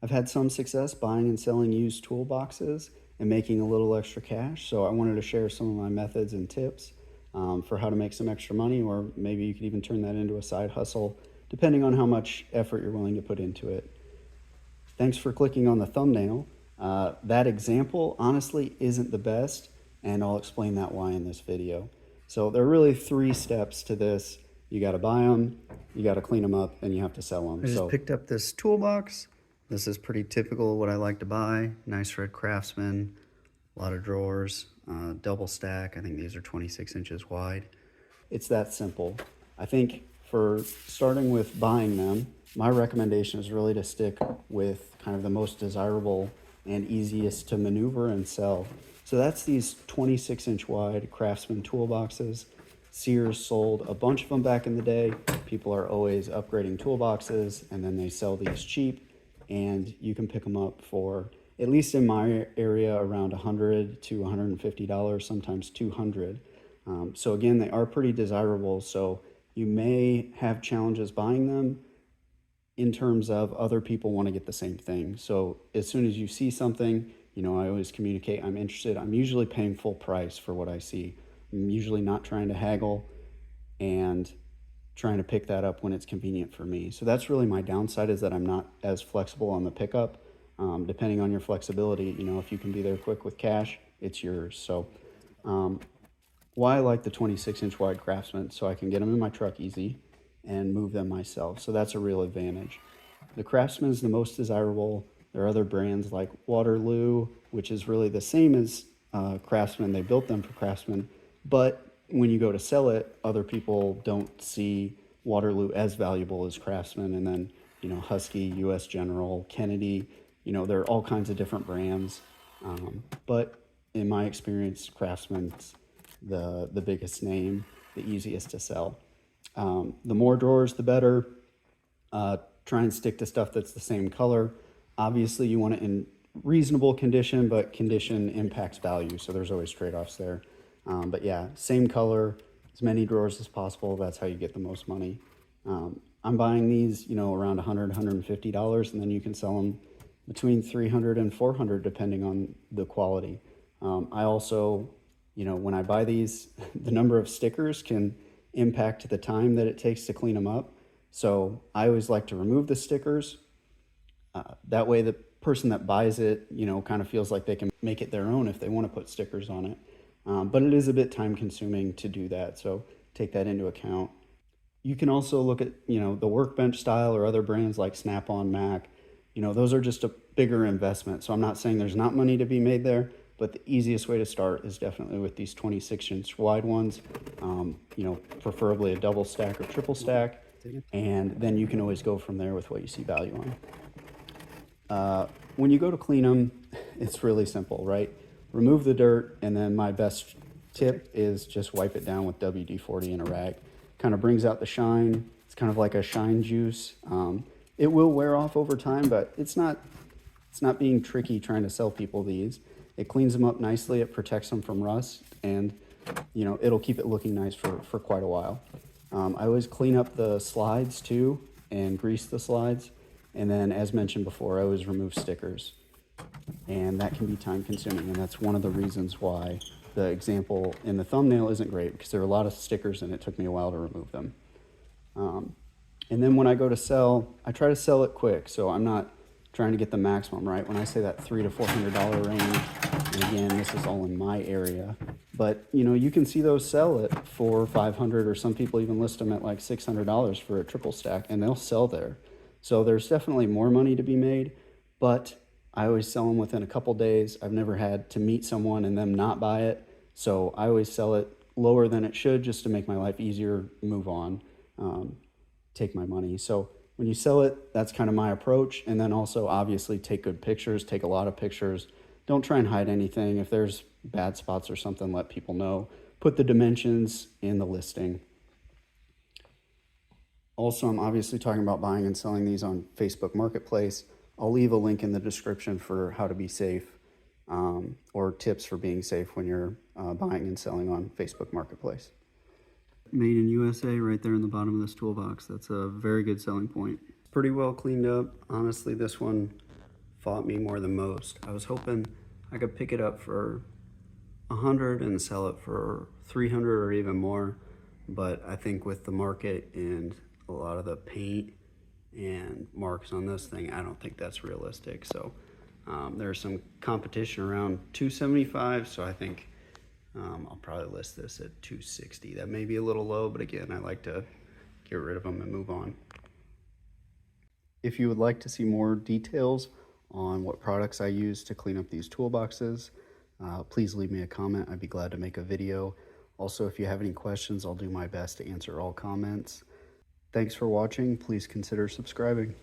I've had some success buying and selling used toolboxes and making a little extra cash. So I wanted to share some of my methods and tips for how to make some extra money, or maybe you could even turn that into a side hustle, depending on how much effort you're willing to put into it. Thanks for clicking on the thumbnail. That example honestly isn't the best, and I'll explain that why in this video. So there are really 3 steps to this. You got to buy them, you got to clean them up, and you have to sell them. I just picked up this toolbox. This is pretty typical of what I like to buy. Nice red Craftsman, a lot of drawers, double stack. I think these are 26 inches wide. It's that simple. I think for starting with buying them, my recommendation is really to stick with kind of the most desirable and easiest to maneuver and sell. So that's these 26-inch wide Craftsman toolboxes. Sears sold a bunch of them back in the day. People are always upgrading toolboxes, and then they sell these cheap, and you can pick them up for, at least in my area, around $100 to $150, sometimes $200. So again, they are pretty desirable, so you may have challenges buying them in terms of other people want to get the same thing. So as soon as you see something, I always communicate I'm interested. I'm usually paying full price for what I see. I'm usually not trying to haggle and trying to pick that up when it's convenient for me. So that's really my downside, is that I'm not as flexible on the pickup. Depending on your flexibility, if you can be there quick with cash, it's yours. So why I like the 26-inch wide Craftsman, so I can get them in my truck easy and move them myself. So that's a real advantage. The Craftsman is the most desirable. There are other brands like Waterloo, which is really the same as Craftsman. They built them for Craftsman, but when you go to sell it, other people don't see Waterloo as valuable as Craftsman. And then, Husky, US General, Kennedy, there are all kinds of different brands. But in my experience, Craftsman's the biggest name, the easiest to sell. The more drawers, the better. Try and stick to stuff that's the same color. Obviously, you want it in reasonable condition, but condition impacts value, so there's always trade-offs there. But yeah, same color, as many drawers as possible. That's how you get the most money. I'm buying these, around $100, $150, and then you can sell them between $300 and $400, depending on the quality. I also, when I buy these, the number of stickers can impact the time that it takes to clean them up. So I always like to remove the stickers. That way the person that buys it, kind of feels like they can make it their own if they want to put stickers on it. But it is a bit time consuming to do that, so take that into account. You can also look at, the Workbench style or other brands like Snap-on, Mac. Those are just a bigger investment. So I'm not saying there's not money to be made there, but the easiest way to start is definitely with these 26-inch wide ones, preferably a double stack or triple stack, and then you can always go from there with what you see value on. When you go to clean them, it's really simple, right? Remove the dirt, and then my best tip is just wipe it down with WD-40 in a rag. Kind of brings out the shine. It's kind of like a shine juice. It will wear off over time, but it's not being tricky trying to sell people these. It cleans them up nicely, it protects them from rust, and it'll keep it looking nice for quite a while. I always clean up the slides too and grease the slides. And then, as mentioned before, I always remove stickers. And that can be time consuming, and that's one of the reasons why the example in the thumbnail isn't great, because there are a lot of stickers and it took me a while to remove them. And then when I go to sell, I try to sell it quick, so I'm not trying to get the maximum, right? When I say that $300 to $400 range, and again, this is all in my area, but you can see those sell at $400 or $500, or some people even list them at like $600 for a triple stack, and they'll sell there. So there's definitely more money to be made, but I always sell them within a couple days. I've never had to meet someone and them not buy it, so I always sell it lower than it should, just to make my life easier, move on, take my money. So when you sell it, that's kind of my approach. And then also, obviously, take good pictures, take a lot of pictures. Don't try and hide anything. If there's bad spots or something, let people know. Put the dimensions in the listing. Also, I'm obviously talking about buying and selling these on Facebook Marketplace. I'll leave a link in the description for how to be safe, or tips for being safe when you're buying and selling on Facebook Marketplace. Made in USA right there in the bottom of this toolbox. That's a very good selling point. Pretty well cleaned up. Honestly, this one fought me more than most. I was hoping I could pick it up for 100 and sell it for 300 or even more, but I think with the market and a lot of the paint and marks on this thing, I don't think that's realistic. So there's some competition around 275, so I think I'll probably list this at 260. That may be a little low, but again, I like to get rid of them and move on. If you would like to see more details on what products I use to clean up these toolboxes, please leave me a comment. I'd be glad to make a video. Also, if you have any questions, I'll do my best to answer all comments. Thanks for watching. Please consider subscribing.